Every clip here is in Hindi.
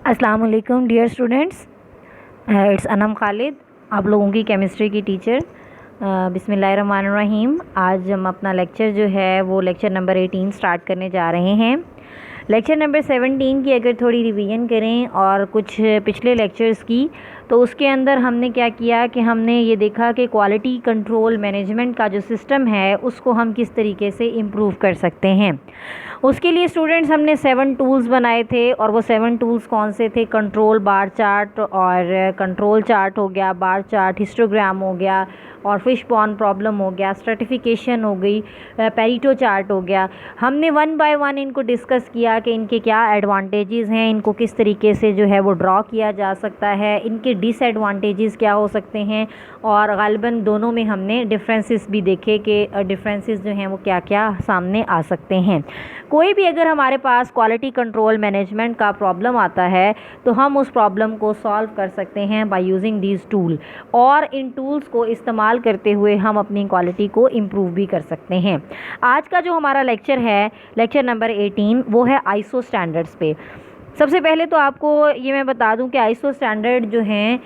अस्सलाम वालेकुम dear students, it's Anam Khalid, आप लोगों की केमिस्ट्री की टीचर। बिस्मिल्लाहिर्रहमानिर्रहीम। आज हम अपना लेक्चर जो है वो लेक्चर नंबर 18 स्टार्ट करने जा रहे हैं। लेक्चर नंबर 17 की अगर थोड़ी रिवीजन करें और कुछ पिछले लेक्चर्स की, तो उसके अंदर हमने क्या किया कि हमने ये देखा कि क्वालिटी कंट्रोल मैनेजमेंट का जो सिस्टम है उसको हम किस तरीके से इम्प्रूव कर सकते हैं। उसके लिए स्टूडेंट्स हमने 7 टूल्स बनाए थे, और वो 7 टूल्स कौन से थे? कंट्रोल बार चार्ट, और कंट्रोल चार्ट हो गया, बार चार्ट, हिस्टोग्राम हो गया, और फिश पॉन्ड प्रॉब्लम हो गया, स्ट्रेटिफिकेशन हो गई, पेरिटो चार्ट हो गया। हमने 1 बाय 1 इनको डिस्कस किया कि इनके क्या एडवांटेजेस हैं, इनको किस तरीके से जो है वो ड्रॉ किया जा सकता है, इनके डिसएडवांटेजेस क्या हो सकते हैं, और ग़ालिबन दोनों में हमने डिफरेंसेस भी देखे कि डिफरेंसेस जो हैं वो क्या क्या सामने आ सकते हैं। कोई भी अगर हमारे पास क्वालिटी कंट्रोल मैनेजमेंट का प्रॉब्लम आता है तो हम उस प्रॉब्लम को सॉल्व कर सकते हैं बाय यूजिंग दीज टूल, और इन टूल्स को इस्तेमाल करते हुए हम अपनी क्वालिटी को इम्प्रूव भी कर सकते हैं। आज का जो हमारा लेक्चर है, लेक्चर नंबर 18, वो है आईएसओ स्टैंडर्ड्स पे। सबसे पहले तो आपको ये मैं बता दूं कि आईएसओ स्टैंडर्ड जो हैं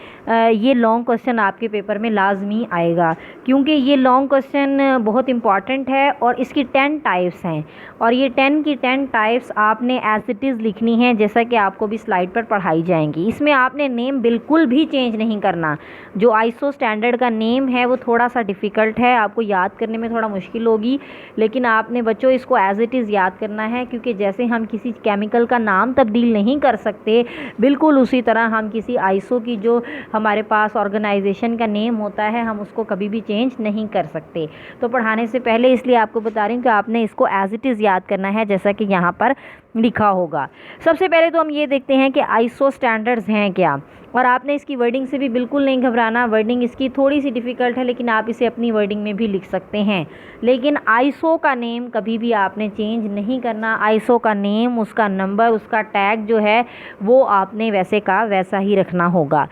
ये लॉन्ग क्वेश्चन आपके पेपर में लाजमी आएगा, क्योंकि ये लॉन्ग क्वेश्चन बहुत इंपॉर्टेंट है और इसकी 10 टाइप्स हैं, और ये 10 की 10 टाइप्स आपने एज इट इज़ लिखनी है जैसा कि आपको भी स्लाइड पर पढ़ाई जाएंगी। इसमें आपने नेम बिल्कुल भी चेंज नहीं करना। जो आईएसओ स्टैंडर्ड का नेम है वो थोड़ा सा डिफ़िकल्ट है, आपको याद करने में थोड़ा मुश्किल होगी, लेकिन आपने बच्चों इसको एज इट इज़ याद करना है, क्योंकि जैसे हम किसी केमिकल का नाम तब्दील नहीं कर सकते, बिल्कुल उसी तरह हम किसी आईएसओ की जो हमारे पास ऑर्गेनाइजेशन का नेम होता है हम उसको कभी भी चेंज नहीं कर सकते। तो पढ़ाने से पहले इसलिए आपको बता रही हूँ कि आपने इसको एज इट इज़ याद करना है जैसा कि यहाँ पर लिखा होगा। सबसे पहले तो हम ये देखते हैं कि आईएसओ स्टैंडर्ड्स हैं क्या, और आपने इसकी वर्डिंग से भी बिल्कुल नहीं घबराना। वर्डिंग इसकी थोड़ी सी डिफ़िकल्ट है, लेकिन आप इसे अपनी वर्डिंग में भी लिख सकते हैं, लेकिन आईएसओ का नेम कभी भी आपने चेंज नहीं करना। आईएसओ का नेम, उसका नंबर, उसका टैग जो है वो आपने वैसे का वैसा ही रखना होगा।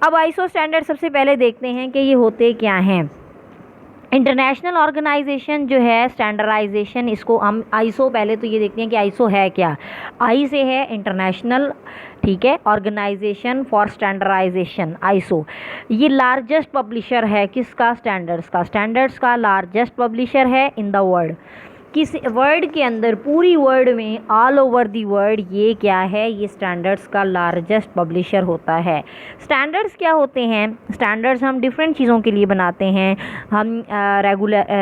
अब आईएसओ स्टैंडर्ड सबसे पहले देखते हैं कि ये होते क्या हैं। इंटरनेशनल ऑर्गेनाइजेशन जो है स्टैंडर्डाइजेशन, इसको हम आईएसओ, पहले तो ये देखते हैं कि आईएसओ है क्या। आई से है इंटरनेशनल, ठीक है, ऑर्गेनाइजेशन फॉर स्टैंडर्डाइजेशन, आईएसओ। ये लार्जेस्ट पब्लिशर है किसका? स्टैंडर्ड्स का। स्टैंडर्ड्स का लार्जेस्ट पब्लिशर है इन द वर्ल्ड। किस वर्ड के अंदर, पूरी वर्ल्ड में, ऑल ओवर दी वर्ल्ड, ये क्या है? ये स्टैंडर्ड्स का लार्जेस्ट पब्लिशर होता है। स्टैंडर्ड्स क्या होते हैं? स्टैंडर्ड्स हम डिफरेंट चीज़ों के लिए बनाते हैं। हम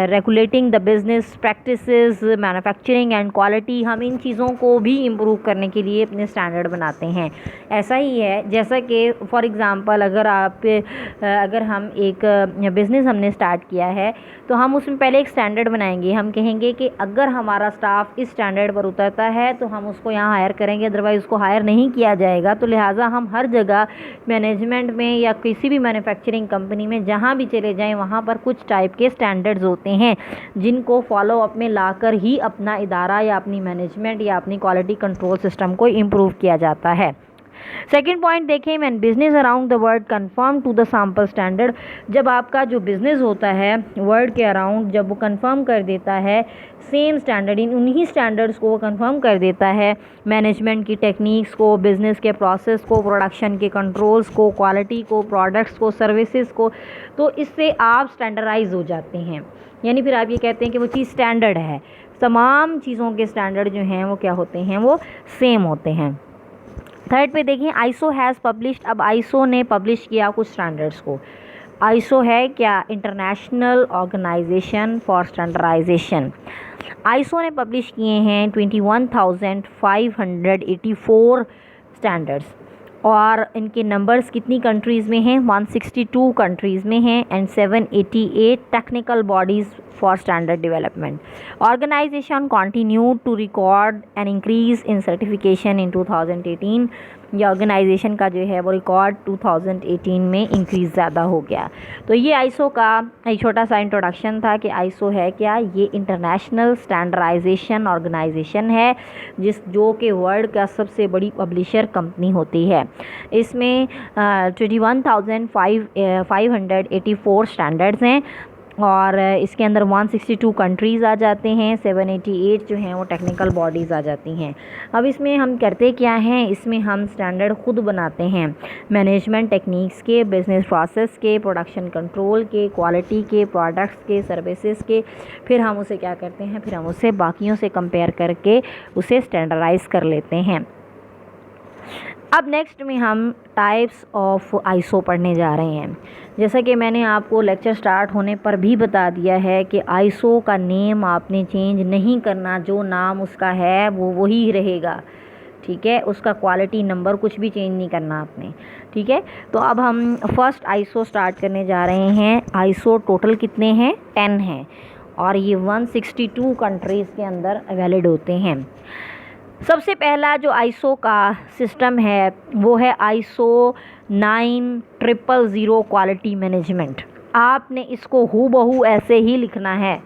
regulating the business practices, manufacturing and quality, हम इन चीज़ों को भी इम्प्रूव करने के लिए अपने स्टैंडर्ड बनाते हैं। ऐसा ही है जैसा कि फॉर एग्ज़ाम्पल अगर हम एक बिज़नेस हमने स्टार्ट किया है तो हम उसमें पहले एक स्टैंडर्ड बनाएंगे। हम कहेंगे कि अगर हमारा स्टाफ इस स्टैंडर्ड पर उतरता है तो हम उसको यहाँ हायर करेंगे, अदरवाइज़ उसको हायर नहीं किया जाएगा। तो लिहाजा हम हर जगह मैनेजमेंट में या किसी भी मैन्युफैक्चरिंग कंपनी में जहाँ भी चले जाएं वहाँ पर कुछ टाइप के स्टैंडर्ड्स होते हैं जिनको फॉलो अप में लाकर ही अपना इदारा या अपनी मैनेजमेंट या अपनी क्वालिटी कंट्रोल सिस्टम को इम्प्रूव किया जाता है। सेकेंड पॉइंट देखें, when business around the world conform to the sample standard. जब आपका जो बिज़नेस होता है वर्ल्ड के अराउंड, जब वो कंफर्म कर देता है सेम स्टैंडर्ड, इन उन्हीं स्टैंडर्ड्स को वो कंफर्म कर देता है, मैनेजमेंट की टेक्निक्स को, बिज़नेस के प्रोसेस को, प्रोडक्शन के कंट्रोल्स को, क्वालिटी को, प्रोडक्ट्स को, सर्विसेज को, तो इससे आप स्टैंडर्डाइज हो जाते हैं। यानी फिर आप ये कहते हैं कि वो चीज़ स्टैंडर्ड है। तमाम चीज़ों के स्टैंडर्ड जो हैं वो क्या होते हैं? वो सेम होते हैं। थर्ड पे देखिए, आईएसओ हैज़ पब्लिश्ड। अब आईएसओ ने पब्लिश किया कुछ स्टैंडर्ड्स को। आईएसओ है क्या? International organisation for standardisation. ISO ने पब्लिश किए हैं 21,584 स्टैंडर्ड्स, और इनके नंबर्स कितनी कंट्रीज़ में हैं? 162 कंट्रीज़ में हैं, and 788 technical bodies for standard development. Organisation continue to record an increase in certification in 2018। ये ऑर्गेनाइजेशन का जो है वो रिकॉर्ड 2018 में इंक्रीज़ ज़्यादा हो गया। तो ये आईएसओ का एक छोटा सा इंट्रोडक्शन था कि आईएसओ है क्या। ये इंटरनेशनल स्टैंडर्डाइजेशन ऑर्गेनाइजेशन है जो कि वर्ल्ड का सबसे बड़ी पब्लिशर कंपनी होती है। इसमें 21,584 स्टैंडर्ड्स हैं, और इसके अंदर 162 कंट्रीज़ आ जाते हैं, 788 जो हैं वो टेक्निकल बॉडीज़ आ जाती हैं। अब इसमें हम करते क्या हैं, इसमें हम स्टैंडर्ड ख़ुद बनाते हैं, मैनेजमेंट टेक्निक्स के, बिज़नेस प्रोसेस के, प्रोडक्शन कंट्रोल के, क्वालिटी के, प्रोडक्ट्स के, सर्विसेज के। फिर हम उसे क्या करते हैं, फिर हम उसे बाकियों से कंपेयर करके उसे स्टैंडर्डाइज़ कर लेते हैं। अब नेक्स्ट में हम टाइप्स ऑफ आईएसओ पढ़ने जा रहे हैं। जैसा कि मैंने आपको लेक्चर स्टार्ट होने पर भी बता दिया है कि आईएसओ का नेम आपने चेंज नहीं करना, जो नाम उसका है वो वही रहेगा, ठीक है। उसका क्वालिटी नंबर कुछ भी चेंज नहीं करना आपने, ठीक है। तो अब हम फर्स्ट आईएसओ स्टार्ट करने जा रहे हैं। आईएसओ टोटल कितने हैं, 10 हैं, और ये 162 कंट्रीज़ के अंदर वैलिड होते हैं। सबसे पहला जो आईएसओ का सिस्टम है वो है आईएसओ 9000 क्वालिटी मैनेजमेंट। आपने इसको हूबहू ऐसे ही लिखना है,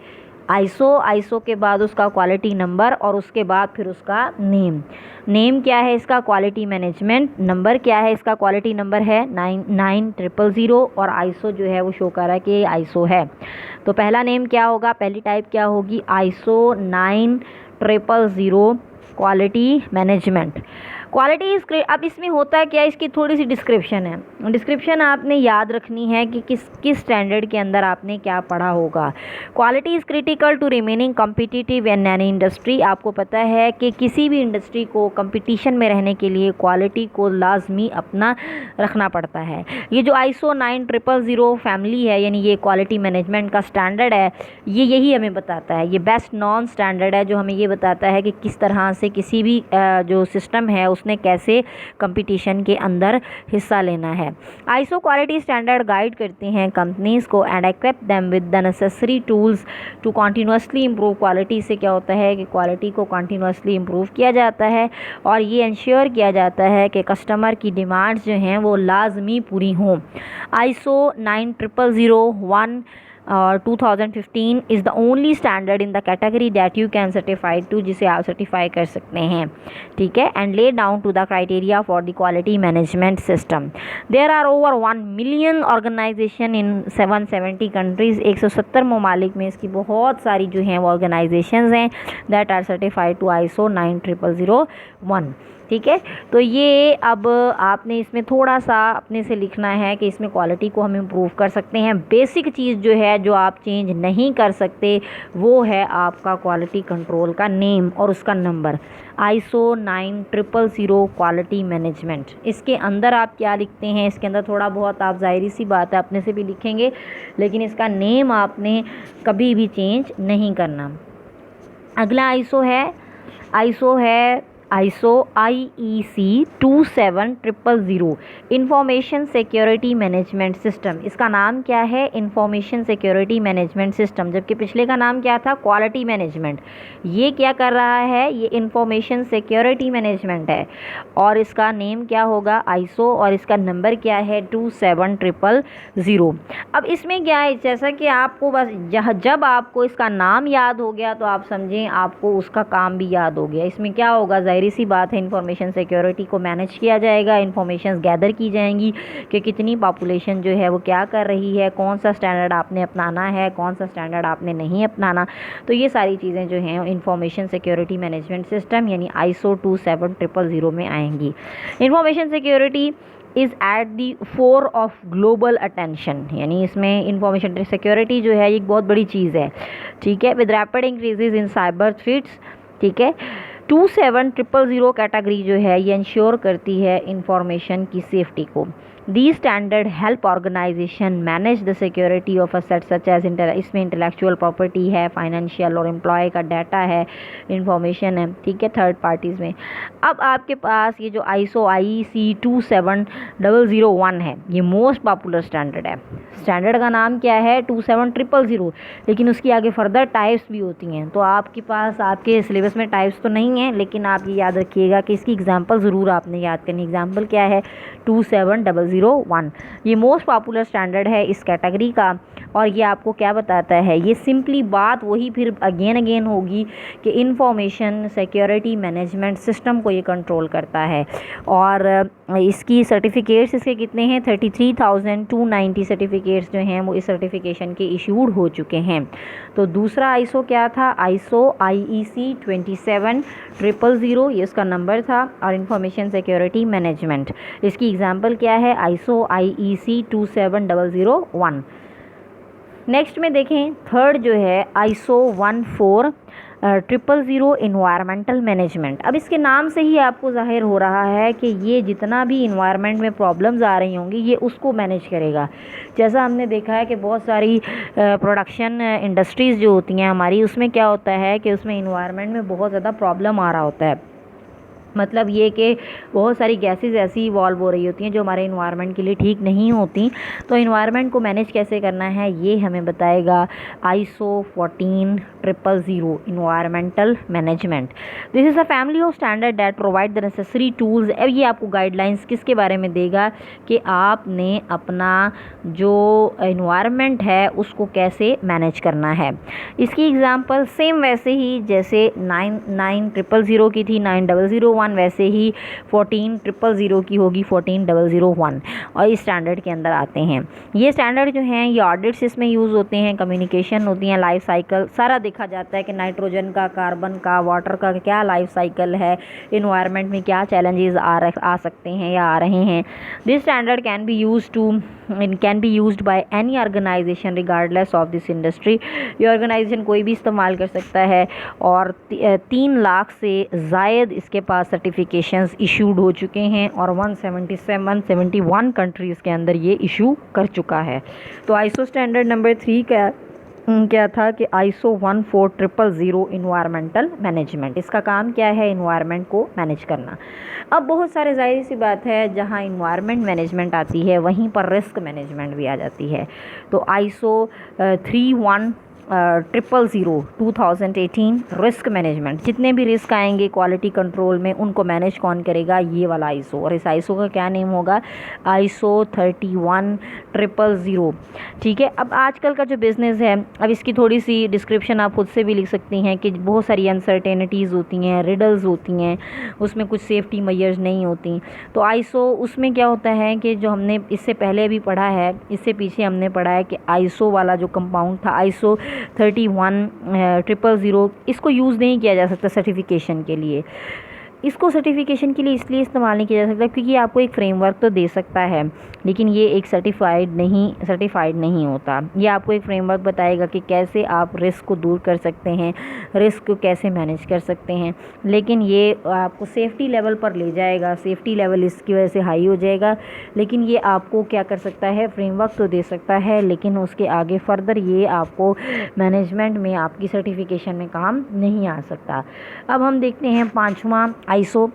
आईएसओ के बाद उसका क्वालिटी नंबर और उसके बाद फिर उसका नेम क्या है इसका, क्वालिटी मैनेजमेंट। नंबर क्या है इसका, क्वालिटी नंबर है 9000, और आईएसओ जो है वो शो कर रहा है कि आईएसओ है। तो पहला नेम क्या होगा, पहली टाइप क्या होगी, आईएसओ 9000 क्वालिटी मैनेजमेंट। क्वालिटी अब इसमें होता है क्या, इसकी थोड़ी सी डिस्क्रिप्शन है। डिस्क्रिप्शन आपने याद रखनी है कि किस स्टैंडर्ड के अंदर आपने क्या पढ़ा होगा। Quality is critical to remaining competitive in any industry. आपको पता है कि किसी भी इंडस्ट्री को कंपटीशन में रहने के लिए क्वालिटी को लाजमी अपना रखना पड़ता है। ये जो आईएसओ 9000 फैमिली है, यानी ये क्वालिटी मैनेजमेंट का स्टैंडर्ड है, ये यही हमें बताता है, ये बेस्ट नॉन स्टैंडर्ड है जो हमें ये बताता है कि किस तरह से किसी भी जो सिस्टम है उसने कैसे कंपटीशन के अंदर हिस्सा लेना है। आईएसओ क्वालिटी स्टैंडर्ड गाइड करते हैं कंपनीज़ को and equip them with the necessary tools to continuously improve. Quality से क्या होता है कि क्वालिटी को कॉन्टीन्यूसली इम्प्रूव किया जाता है और ये इंश्योर किया जाता है कि कस्टमर की डिमांड्स जो हैं वो लाजमी पूरी हों। आईएसओ 9001 और 2015 is the only standard in the category that you can certify to, जिसे आप सर्टिफाई कर सकते हैं, ठीक है। And lay down to the criteria for the quality management system. There are over 1 million organisation in 770 countries. 170 ममालिक में इसकी बहुत सारी जो हैं वो ऑर्गेनाइजेशंस हैं that are certified to ISO 9001, ठीक है। तो ये अब आपने इसमें थोड़ा सा अपने से लिखना है कि इसमें क्वालिटी को हम इम्प्रूव कर सकते हैं। बेसिक चीज़ जो है जो आप चेंज नहीं कर सकते वो है आपका क्वालिटी कंट्रोल का नेम और उसका नंबर। आईएसओ 9000 क्वालिटी मैनेजमेंट, इसके अंदर आप क्या लिखते हैं, इसके अंदर थोड़ा बहुत आप ज़ाहिर सी बात है अपने से भी लिखेंगे, लेकिन इसका नेम आपने कभी भी चेंज नहीं करना। अगला आईएसओ है ISO IEC 27000 information security management system. इसका नाम क्या है, इंफॉर्मेशन सिक्योरिटी मैनेजमेंट सिस्टम, जबकि पिछले का नाम क्या था, क्वालिटी मैनेजमेंट। ये क्या कर रहा है, ये इंफॉर्मेशन सिक्योरिटी मैनेजमेंट है और इसका नेम क्या होगा, आईएसओ, और इसका नंबर क्या है 27000। अब इसमें क्या है, जैसा कि आपको बस जब आपको इसका नाम याद हो गया तो आप समझें आपको उसका काम भी याद हो गया। इसमें क्या होगा, ज़ाहिर सी बात है इंफॉर्मेशन सिक्योरिटी को मैनेज किया जाएगा, इंफॉर्मेशन गैदर की जाएंगी कि कितनी पॉपुलेशन जो है वो क्या कर रही है, कौन सा स्टैंडर्ड आपने अपनाना है, कौन सा स्टैंडर्ड आपने नहीं अपनाना। तो ये सारी चीज़ें जो हैं इंफॉर्मेशन सिक्योरिटी मैनेजमेंट सिस्टम यानी आईएसओ 27000 में आएंगी। Information security is at the four of global attention, यानी इसमें इंफॉर्मेशन सिक्योरिटी जो है एक बहुत बड़ी चीज़ है, ठीक है। With rapid increases in cyber threats, ठीक है। 27000 कैटेगरी जो है ये इंश्योर करती है इंफॉर्मेशन की सेफ्टी को। The standard help organisation manage the security of asset such as इसमें इंटेलेक्चुअल प्रॉपर्टी है, फाइनेंशियल और एम्प्लॉय का डाटा है, इंफॉर्मेशन है, ठीक है, थर्ड पार्टीज़ में। अब आपके पास ये जो आईएसओ IEC 27001 है, ये मोस्ट पॉपुलर स्टैंडर्ड है। स्टैंडर्ड का नाम क्या है 27000, लेकिन उसकी आगे फर्दर टाइप्स भी होती हैं। तो आपके पास आपके सिलेबस में टाइप्स तो नहीं हैं, लेकिन आप ये याद रखिएगा कि इसकी एग्जांपल ज़रूर आपने याद करनी। एग्जांपल क्या है 27001, ये मोस्ट पॉपुलर स्टैंडर्ड है इस कैटेगरी का। और ये आपको क्या बताता है, ये सिंपली बात वही फिर अगेन होगी कि इंफॉर्मेशन सिक्योरिटी मैनेजमेंट सिस्टम को ये कंट्रोल करता है। और इसकी सर्टिफिकेट्स इसके कितने हैं, 33,290 सर्टिफिकेट्स जो हैं वो इस सर्टिफिकेशन के इशूड हो चुके हैं। तो दूसरा आईसो क्या था, आईसो IEC 27000, ये उसका नंबर था, और इंफॉर्मेशन सिक्योरिटी मैनेजमेंट। इसकी एग्जांपल क्या है, आईसो IEC 27001। नेक्स्ट में देखें थर्ड जो है आईसो 14000 इन्वायरमेंटल मैनेजमेंट। अब इसके नाम से ही आपको ज़ाहिर हो रहा है कि ये जितना भी इन्वायरमेंट में प्रॉब्लम्स आ रही होंगी ये उसको मैनेज करेगा। जैसा हमने देखा है कि बहुत सारी प्रोडक्शन इंडस्ट्रीज़ जो होती हैं हमारी, उसमें क्या होता है कि उसमें इन्वायरमेंट में बहुत ज़्यादा प्रॉब्लम आ रहा होता है। मतलब ये कि बहुत सारी गैसेस ऐसी इवॉल्व हो रही होती हैं जो हमारे इन्वायरमेंट के लिए ठीक नहीं होती। तो इन्वायरमेंट को मैनेज कैसे करना है ये हमें बताएगा ISO 14000 environmental management. This is a family of standard that provide the necessary tools. अब ये आपको गाइडलाइंस किसके बारे में देगा कि आपने अपना जो इन्वायरमेंट है उसको कैसे मैनेज करना है। इसकी एग्ज़ाम्पल सेम वैसे ही जैसे 9000 की थी 9001, वैसे ही 14000 की होगी 14001, और इस स्टैंडर्ड के अंदर आते हैं। ये स्टैंडर्ड जो हैं ये ऑडिट्स इसमें यूज़ होते हैं, कम्युनिकेशन होती हैं, लाइफ साइकिल सारा देखा जाता है कि नाइट्रोजन का, कार्बन का, वाटर का क्या लाइफ साइकिल है, इन्वायरमेंट में क्या चैलेंजेस आ सकते हैं या आ रहे हैं। This standard can be used by any organisation regardless of this industry. ये ऑर्गेनाइजेशन कोई भी इस्तेमाल कर सकता है, और 3 लाख से ज़ायद इसके पास सर्टिफिकेशंस इशूड हो चुके हैं, और 171 कंट्रीज़ के अंदर ये इशू कर चुका है। तो आईसो स्टैंडर्ड नंबर 3 क्या था कि आईसो 14000 इन्वायरमेंटल मैनेजमेंट। इसका काम क्या है, इन्वायरमेंट को मैनेज करना। अब बहुत सारे ज़ाहिर सी बात है जहाँ इन्वायरमेंट मैनेजमेंट आती है वहीं पर रिस्क मैनेजमेंट भी आ जाती है। तो आईसो 31000 2018 रिस्क मैनेजमेंट, जितने भी रिस्क आएंगे क्वालिटी कंट्रोल में उनको मैनेज कौन करेगा, ये वाला आईसो। और इस आईसो का क्या नेम होगा, आईसो 31000। ठीक है। अब आजकल का जो बिज़नेस है, अब इसकी थोड़ी सी डिस्क्रिप्शन आप खुद से भी लिख सकती हैं कि बहुत सारी अनसर्टेनिटीज़ होती हैं, रिडल्स होती हैं, उसमें कुछ सेफ्टी मेजर्स नहीं होती। तो आईसो उसमें क्या होता है कि जो हमने इससे पहले भी पढ़ा है, इससे पीछे हमने पढ़ा है कि आईसो वाला जो कंपाउंड था आईसो 31000, इसको यूज़ नहीं किया जा सकता सर्टिफिकेशन के लिए। इसको सर्टिफिकेशन के लिए इसलिए इस्तेमाल नहीं किया जा सकता क्योंकि आपको एक फ्रेमवर्क तो दे सकता है, लेकिन ये एक सर्टिफाइड नहीं होता। ये आपको एक फ्रेमवर्क बताएगा कि कैसे आप रिस्क को दूर कर सकते हैं, रिस्क को कैसे मैनेज कर सकते हैं, लेकिन ये आपको सेफ्टी लेवल पर ले जाएगा। सेफ्टी लेवल इसकी वजह से हाई हो जाएगा, लेकिन ये आपको क्या कर सकता है, फ्रेमवर्क तो दे सकता है, लेकिन उसके आगे फर्दर ये आपको मैनेजमेंट में आपकी सर्टिफिकेशन में काम नहीं आ सकता। अब हम देखते हैं 5वां आईसो,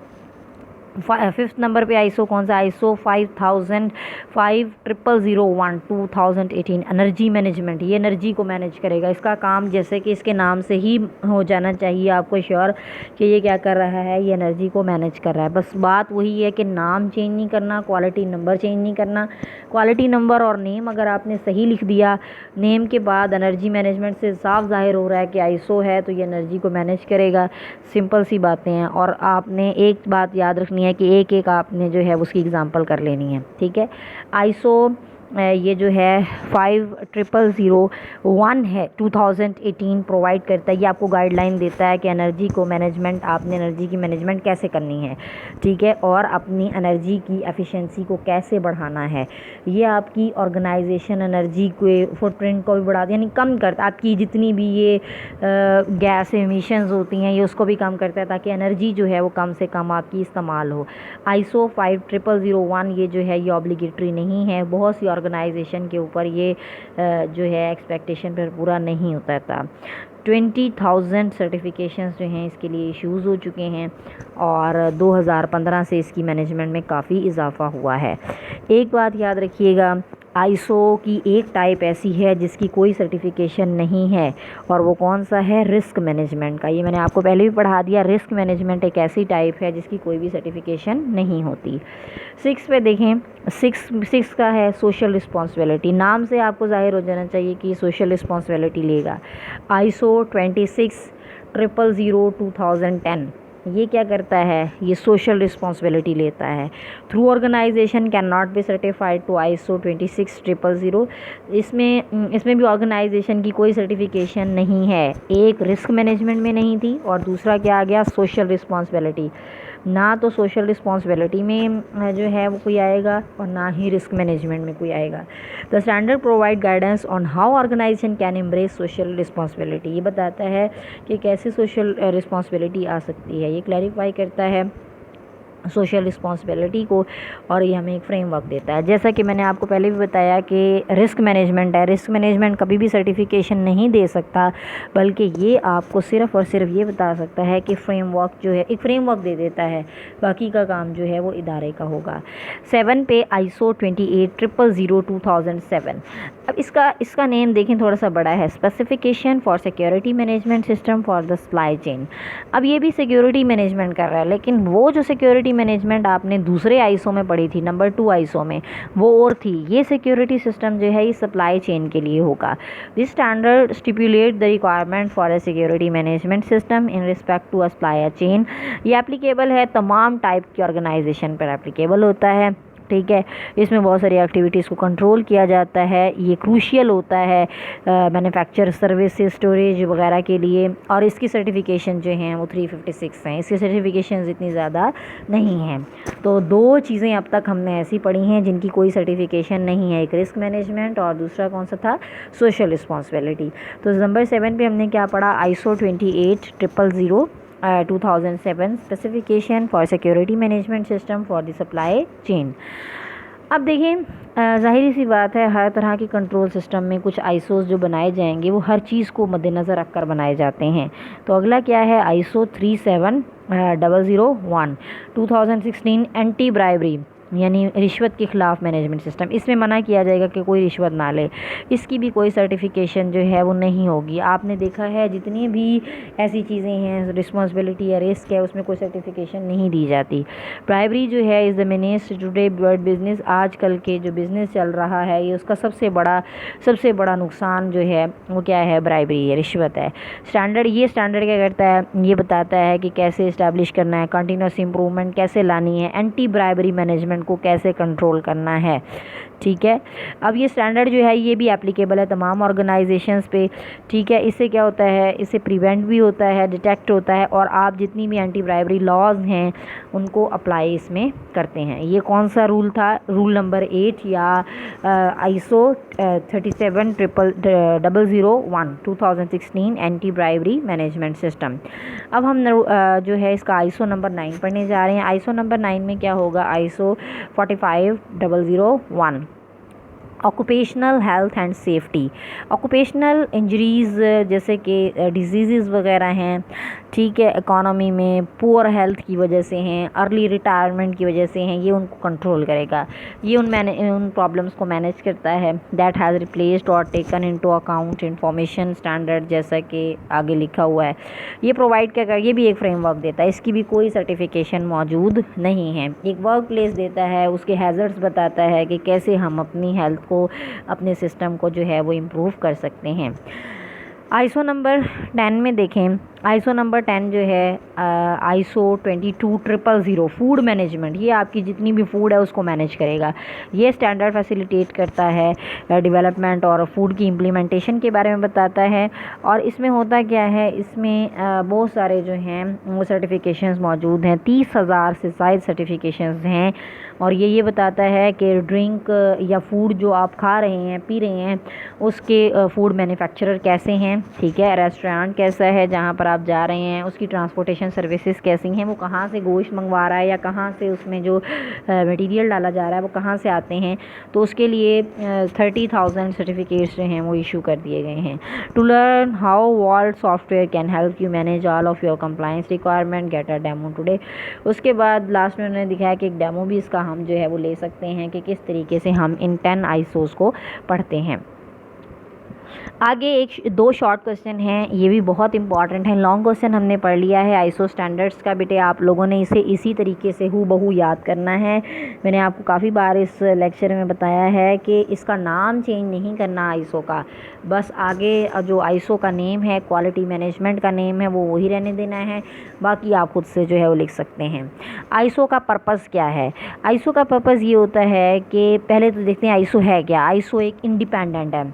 5th नंबर पे आईसो कौन सा, आईसो 5001 2018 एनर्जी मैनेजमेंट। ये एनर्जी को मैनेज करेगा। इसका काम जैसे कि इसके नाम से ही हो जाना चाहिए आपको श्योर कि ये क्या कर रहा है, ये एनर्जी को मैनेज कर रहा है। बस बात वही है कि नाम चेंज नहीं करना, क्वालिटी नंबर चेंज नहीं करना। क्वालिटी नंबर और नेम अगर आपने सही लिख दिया, नेम के बाद एनर्जी मैनेजमेंट से साफ जाहिर हो रहा है कि आईसो है तो ये एनर्जी को मैनेज करेगा। सिंपल सी बातें हैं। और आपने एक बात याद रखनी है कि एक एक आपने जो है उसकी एग्जांपल कर लेनी है। ठीक है। आईसो ये जो है 5001 है 2018 प्रोवाइड करता है। ये आपको गाइडलाइन देता है कि एनर्जी को मैनेजमेंट, आपने एनर्जी की मैनेजमेंट कैसे करनी है। ठीक है। और अपनी एनर्जी की एफिशिएंसी को कैसे बढ़ाना है। ये आपकी ऑर्गेनाइजेशन एनर्जी के फुटप्रिंट को भी बढ़ाती है, यानी कम करता है। आपकी जितनी भी ये गैस एमिशंस होती हैं ये उसको भी कम करता है, ताकि एनर्जी जो है वो कम से कम आपकी इस्तेमाल हो। आईसो 5001 ये जो है ये ऑब्लिगेटरी नहीं है। बहुत सी ऑर्गेनाइजेशन के ऊपर ये जो है एक्सपेक्टेशन पर पूरा नहीं होता था। 20,000 सर्टिफिकेशंस जो हैं इसके लिए इश्यूज़ हो चुके हैं, और 2015 से इसकी मैनेजमेंट में काफ़ी इजाफा हुआ है। एक बात याद रखिएगा, आईसो की एक टाइप ऐसी है जिसकी कोई सर्टिफिकेशन नहीं है, और वो कौन सा है, रिस्क मैनेजमेंट का। ये मैंने आपको पहले भी पढ़ा दिया। रिस्क मैनेजमेंट एक ऐसी टाइप है जिसकी कोई भी सर्टिफिकेशन नहीं होती। 6 पे देखें, 6 का है सोशल रिस्पॉन्सिबिलिटी। नाम से आपको जाहिर हो जाना चाहिए कि सोशल रिस्पॉन्सिबिलिटी लेगा। आईसो 26000 2010 ये क्या करता है, ये सोशल रिस्पॉन्सिबिलिटी लेता है। Through organisation can not be certified to ISO 26000। इसमें भी ऑर्गेनाइजेशन की कोई सर्टिफिकेशन नहीं है। एक रिस्क मैनेजमेंट में नहीं थी और दूसरा क्या आ गया, सोशल रिस्पॉन्सिबिलिटी। ना तो सोशल रिस्पॉन्सिबिलिटी में जो है वो कोई आएगा और ना ही रिस्क मैनेजमेंट में कोई आएगा। The standard provide guidance on how organization can embrace social responsibility. ये बताता है कि कैसे सोशल रिस्पॉन्सिबिलिटी आ सकती है। ये क्लैरिफाई करता है सोशल रिस्पॉन्सिबिलिटी को और ये हमें एक फ्रेमवर्क देता है। जैसा कि मैंने आपको पहले भी बताया कि रिस्क मैनेजमेंट है, रिस्क मैनेजमेंट कभी भी सर्टिफिकेशन नहीं दे सकता, बल्कि ये आपको सिर्फ़ और सिर्फ ये बता सकता है कि फ्रेमवर्क जो है, एक फ्रेमवर्क दे देता है, बाकी का काम जो है वो इदारे का होगा। 7 पे ISO 28000 2007। अब इसका नेम देखें, थोड़ा सा बड़ा है, specification for security management system for the supply chain. अब ये भी सिक्योरिटी मैनेजमेंट कर रहा है, लेकिन वो जो सिक्योरिटी मैनेजमेंट आपने दूसरे ISO में पढ़ी थी, नंबर 2 ISO में, वो और थी। ये सिक्योरिटी सिस्टम जो है ये सप्लाई चेन के लिए होगा। This standard stipulate the requirement for a security management system in respect to a supply chain. ये एप्लीकेबल है तमाम टाइप की ऑर्गेनाइजेशन पर एप्लीकेबल होता है, ठीक है। इसमें बहुत सारी एक्टिविटीज़ को कंट्रोल किया जाता है। ये क्रूशियल होता है मैन्युफैक्चर, सर्विसेज, स्टोरेज वगैरह के लिए। और इसकी सर्टिफिकेशन जो हैं वो 356 हैं। इसकी सर्टिफिकेशन इतनी ज़्यादा नहीं हैं। तो 2 चीज़ें अब तक हमने ऐसी पढ़ी हैं जिनकी कोई सर्टिफिकेशन नहीं है, एक रिस्क मैनेजमेंट और दूसरा कौन सा था, सोशल रिस्पॉन्सिबिलिटी। तो नंबर 7 पे हमने क्या पढ़ा, ISO 28000 2007 specification for security management system for the supply chain. अब देखें, ज़ाहिर सी बात है, हर तरह के कंट्रोल सिस्टम में कुछ ISOs जो बनाए जाएंगे वो हर चीज़ को मद्देनज़र रखकर बनाए जाते हैं। तो अगला क्या है, ISO 37001 2016 एंटी ब्राइबरी, यानी रिश्वत के ख़िलाफ़ मैनेजमेंट सिस्टम। इसमें मना किया जाएगा कि कोई रिश्वत ना ले। इसकी भी कोई सर्टिफिकेशन जो है वो नहीं होगी। आपने देखा है जितनी भी ऐसी चीज़ें हैं, रिस्पॉन्सिबिलिटी या रिस्क है, उसमें कोई सर्टिफिकेशन नहीं दी जाती। ब्राइबरी जो है is the meanest today world business. आजकल के जो बिज़नेस चल रहा है ये उसका सबसे बड़ा नुकसान जो है वो क्या है, ब्राइबरी है, रिश्वत है। स्टैंडर्ड क्या करता है, ये बताता है कि कैसे इस्टेब्लिश करना है, कंटिन्यूस इंप्रूवमेंट कैसे लानी है, एंटी ब्राइबरी मैनेजमेंट को कैसे कंट्रोल करना है, ठीक है। अब ये स्टैंडर्ड जो है ये भी एप्लीकेबल है तमाम ऑर्गेनाइजेशंस पे, ठीक है। इससे क्या होता है, इससे प्रिवेंट भी होता है, डिटेक्ट होता है, और आप जितनी भी एंटी ब्राइबरी लॉज हैं उनको अप्लाई इसमें करते हैं। ये कौन सा रूल था, रूल नंबर 8 या ISO 37001 2016 anti bribery management system. अब हम जो है इसका ISO नंबर 9 पढ़ने जा रहे हैं। ISO नंबर 9 में क्या होगा, ISO 45001 occupational health and safety. Occupational injuries जैसे कि डिजीज़ वगैरह हैं, ठीक है, इकोनॉमी में पुअर हेल्थ की वजह से हैं, अर्ली रिटायरमेंट की वजह से हैं, ये उनको कंट्रोल करेगा। ये उन प्रॉब्लम्स को मैनेज करता है। दैट हैज़ रिप्लेस्ड और taken into account information standard, जैसा कि आगे लिखा हुआ है। ये प्रोवाइड क्या कर, ये भी एक फ्रेमवर्क देता है। इसकी भी कोई सर्टिफिकेशन मौजूद नहीं है। एक वर्क प्लेस देता है, उसके हैज़र्ड्स बताता है कि कैसे हम अपनी हेल्थ को, अपने सिस्टम को जो है वो इम्प्रूव कर सकते हैं। ISO नंबर 10 में देखें, ISO नंबर 10 जो है ISO 22000 फूड मैनेजमेंट। ये आपकी जितनी भी फूड है उसको मैनेज करेगा। ये स्टैंडर्ड फैसिलिटेट करता है डेवलपमेंट और फूड की इम्प्लीमेंटेशन के बारे में बताता है। और इसमें होता क्या है, इसमें बहुत सारे जो हैं वो सर्टिफिकेशंस मौजूद हैं, 30,000 से ज़ायद सर्टिफिकेशंस हैं। और ये बताता है कि ड्रिंक या फूड जो आप खा रहे हैं, पी रहे हैं, उसके फूड मैन्युफैक्चरर कैसे हैं, ठीक है, रेस्टोरेंट कैसा है जहाँ पर आप जा रहे हैं, उसकी ट्रांसपोर्टेशन सर्विसेज कैसी हैं, वो कहाँ से गोश्त मंगवा रहा है या कहाँ से उसमें जो मटेरियल डाला जा रहा है वो कहाँ से आते हैं। तो उसके लिए 30,000 सर्टिफिकेट्स जो हैं वो इशू कर दिए गए हैं। To learn how Vault software can help you manage all of your compliance requirement, get a demo today. उसके बाद लास्ट में उन्होंने दिखाया कि एक डेमो भी इसका हम जो है वो ले सकते हैं कि किस तरीके से हम इन 10 ISOs को पढ़ते हैं। आगे दो शॉर्ट क्वेश्चन हैं, ये भी बहुत इंपॉर्टेंट हैं। लॉन्ग क्वेश्चन हमने पढ़ लिया है आईएसओ स्टैंडर्ड्स का, बेटे आप लोगों ने इसे इसी तरीके से हूबहू याद करना है। मैंने आपको काफ़ी बार इस लेक्चर में बताया है कि इसका नाम चेंज नहीं करना आईएसओ का, बस आगे जो आईएसओ का नेम है, क्वालिटी मैनेजमेंट का नेम है, वो वही रहने देना है, बाकी आप खुद से जो है वो लिख सकते हैं। आईएसओ का पर्पज़ क्या है? आईएसओ का पर्पज़ ये होता है कि पहले तो देखते हैं आईएसओ है क्या। आईएसओ एक इंडिपेंडेंट है,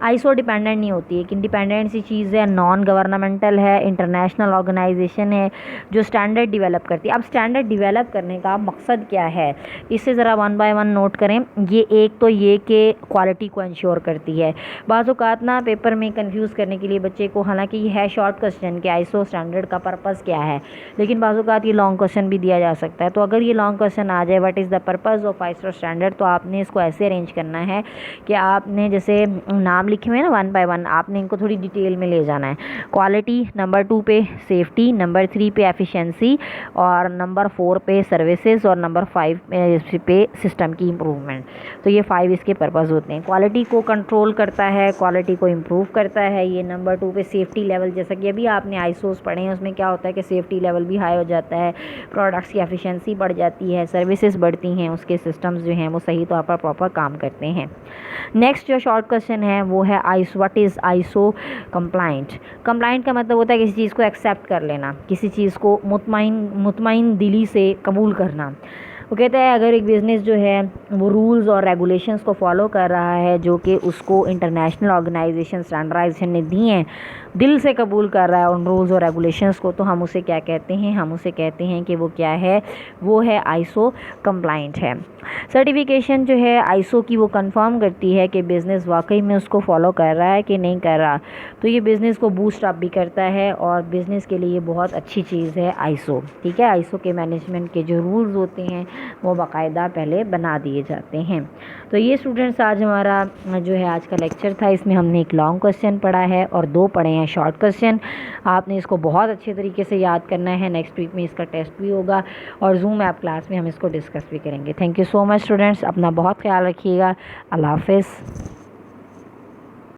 आईएसओ डिपेंडेंट नहीं होती है, एक इंडिपेंडेंट सी चीज़ है, नॉन गवर्नमेंटल है, इंटरनेशनल ऑर्गेनाइजेशन है जो स्टैंडर्ड डेवलप करती है। अब स्टैंडर्ड डेवलप करने का मकसद क्या है, इससे ज़रा वन बाय वन नोट करें। ये एक तो ये कि क्वालिटी को इंश्योर करती है। बाज़ औक़ात ना पेपर में कंफ्यूज करने के लिए बच्चे को, हालांकि ये है शॉर्ट क्वेश्चन कि आईएसओ स्टैंडर्ड का पर्पज़ क्या है, लेकिन बाज़ औक़ात ये लॉन्ग क्वेश्चन भी दिया जा सकता है। तो अगर ये लॉन्ग क्वेश्चन आ जाए what is the purpose of ISO standard, तो आपने इसको ऐसे अरेंज करना है कि आपने जैसे नाम लिखे हुए हैं ना वन बाय वन, आपने इनको थोड़ी डिटेल में ले जाना है। क्वालिटी, नंबर 2 पे सेफ्टी, नंबर 3 पे एफिशिएंसी, और नंबर 4 पे सर्विसेज, और नंबर 5 पे सिस्टम की इम्प्रूवमेंट। तो ये 5 इसके पर्पज़ होते हैं। क्वालिटी को कंट्रोल करता है, क्वालिटी को इम्प्रूव करता है। ये नंबर 2 पे सेफ्टी लेवल, जैसा कि अभी आपने आईएसओस पढ़े हैं, उसमें क्या होता है कि सेफ्टी लेवल भी हाई हो जाता है, प्रोडक्ट्स की एफिशिएंसी बढ़ जाती है, सर्विसेज बढ़ती हैं, उसके सिस्टम्स जो हैं वो सही तौर पर प्रॉपर काम करते हैं। नेक्स्ट जो शॉर्ट क्वेश्चन है वो है ISO, what is ISO compliant. Compliant का मतलब होता है किसी चीज़ को एक्सेप्ट कर लेना, किसी चीज़ को मुतमईन दिली से कबूल करना। वो कहता है अगर एक बिज़नेस जो है वो रूल्स और रेगुलेशंस को फॉलो कर रहा है जो कि उसको इंटरनेशनल ऑर्गेनाइजेशन स्टैंडर्डाइजेशन ने दी हैं, दिल से कबूल कर रहा है उन रूल्स और रेगुलेशंस को, तो हम उसे क्या कहते हैं, हम उसे कहते हैं कि वो क्या है, वो है आईएसओ कंप्लाइंट है। सर्टिफिकेशन जो है आईएसओ की वो कंफर्म करती है कि बिज़नेस वाकई में उसको फॉलो कर रहा है कि नहीं कर रहा। तो ये बिज़नेस को बूस्ट अप भी करता है और बिज़नेस के लिए बहुत अच्छी चीज़ है आईएसओ। ठीक है, आईएसओ के मैनेजमेंट के जो रूल्स होते हैं वो बाकायदा पहले बना दिए जाते हैं। तो ये स्टूडेंट्स आज हमारा जो है आज का लेक्चर था, इसमें हमने एक लॉन्ग क्वेश्चन पढ़ा है और 2 पढ़े हैं शॉर्ट क्वेश्चन। आपने इसको बहुत अच्छे तरीके से याद करना है। नेक्स्ट वीक में इसका टेस्ट भी होगा और जूम ऐप क्लास में हम इसको डिस्कस भी करेंगे। Thank you so much students, अपना बहुत ख्याल रखिएगा। अल्लाह हाफ़िज़।